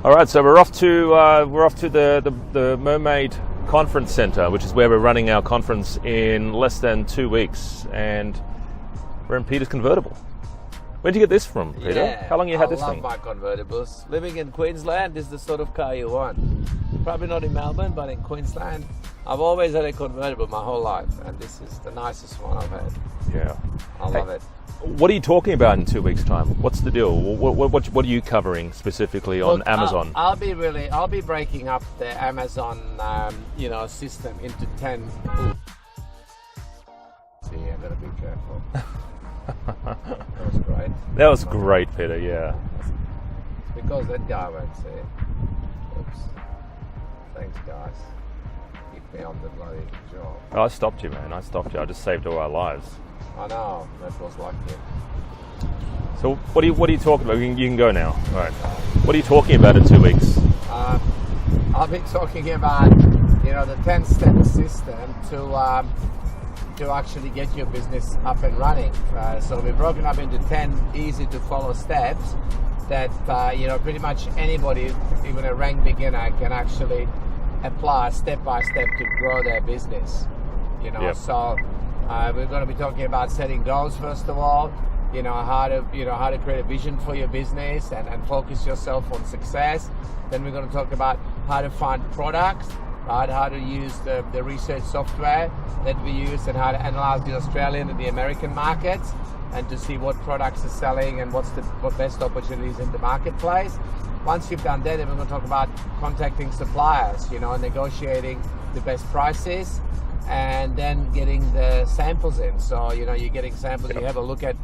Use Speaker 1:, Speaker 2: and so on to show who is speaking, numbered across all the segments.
Speaker 1: All right, so we're off to the Mermaid Conference Centre, which is where we're running our conference in less than 2 weeks, and we're in Peter's convertible. Where'd you get this from, Peter?
Speaker 2: Yeah,
Speaker 1: How long you had this thing?
Speaker 2: I love my convertibles. Living in Queensland is the sort of car you want. Probably not in Melbourne, but in Queensland, I've always had a convertible my whole life, and this is the nicest one I've had.
Speaker 1: Yeah,
Speaker 2: I love it.
Speaker 1: What are you talking about in 2 weeks' time? What's the deal? What are you covering specifically on Amazon?
Speaker 2: I'll be breaking up the Amazon, system into 10. See, I gotta be careful. That was great.
Speaker 1: That was great, Peter. Yeah.
Speaker 2: It's because that guy won't see it. Oops. Thanks, guys. Keep me on the bloody job.
Speaker 1: Oh, I stopped you, man. I stopped you. I just saved all our lives.
Speaker 2: I know, that was lucky.
Speaker 1: So what are you talking about? You can go now. All right. What are you talking about in 2 weeks?
Speaker 2: I'll be talking about, the 10-step system to actually get your business up and running. So we've broken up into 10 easy to follow steps that, pretty much anybody, even a rank beginner, can actually apply step by step to grow their business.
Speaker 1: Yep.
Speaker 2: So we're going to be talking about setting goals first of all, how to create a vision for your business and focus yourself on success. Then we're going to talk about how to find products, right? How to use the research software that we use and how to analyze the Australian and the American markets and to see what products are selling and what best opportunities in the marketplace. Once you've done that, then we're going to talk about contacting suppliers, negotiating the best prices, and then getting the samples in. So, you're getting samples, you have a look at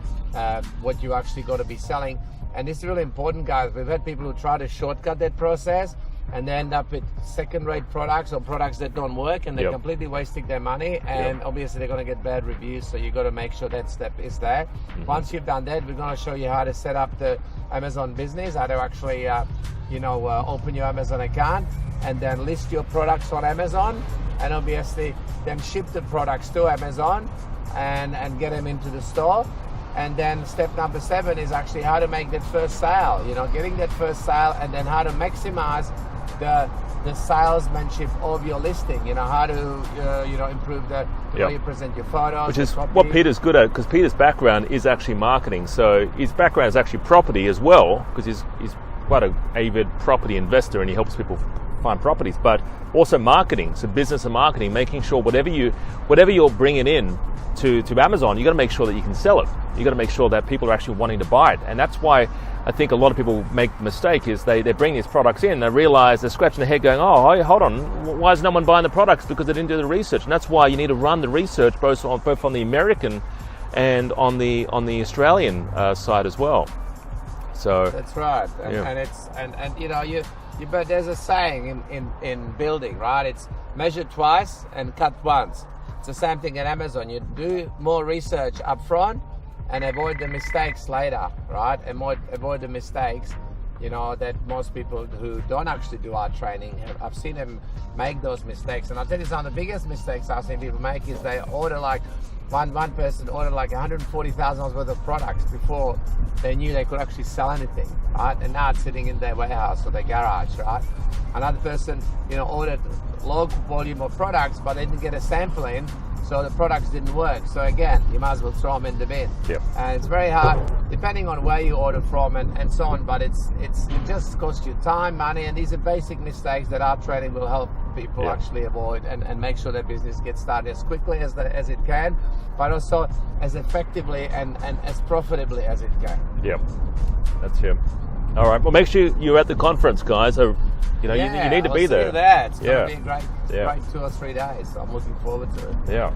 Speaker 2: what you actually got to be selling. And this is really important, guys. We've had people who try to shortcut that process and they end up with second-rate products or products that don't work, and they're completely wasting their money, and obviously they're going to get bad reviews, so you've got to make sure that step is there. Mm-hmm. Once you've done that, we're going to show you how to set up the Amazon business, how to actually open your Amazon account and then list your products on Amazon, and obviously then ship the products to Amazon and get them into the store. And then step number 7 is actually how to make that first sale, getting that first sale, and then how to maximize the salesmanship of your listing, how to improve the way you present your photos.
Speaker 1: Which is what Peter's good at, because Peter's background is actually marketing. So his background is actually property as well, because he's quite an avid property investor and he helps people find properties, but also marketing, so business and marketing, making sure whatever you're bringing in to Amazon, you got to make sure that you can sell it. You got to make sure that people are actually wanting to buy it, and that's why I think a lot of people make the mistake is they bring these products in, they realize they're scratching their head going, oh, hold on, why is no one buying the products? Because they didn't do the research, and that's why you need to run the research both on the American and on the Australian side as well. So
Speaker 2: that's right, but there's a saying in building, right? It's measure twice and cut once. It's the same thing at Amazon. You do more research up front and avoid the mistakes later, right? And avoid the mistakes, that most people who don't actually do our training, I've seen them make those mistakes. And I'll tell you some of the biggest mistakes I've seen people make is they order one person ordered like $140,000 worth of products before they knew they could actually sell anything, right? And now it's sitting in their warehouse or their garage, right? Another person, ordered low volume of products, but they didn't get a sample in, so the products didn't work. So again, you might as well throw them in the bin.
Speaker 1: Yep.
Speaker 2: And it's very hard, depending on where you order from and so on, but it just costs you time, money, and these are basic mistakes that our training will help people actually avoid and make sure their business gets started as quickly as it can, but also as effectively and as profitably as it can.
Speaker 1: Yep, that's him. All right, well, make sure you're at the conference, guys. So, you need to be there.
Speaker 2: It's going to be a great 2 or 3 days. So I'm looking forward to it.
Speaker 1: Yeah.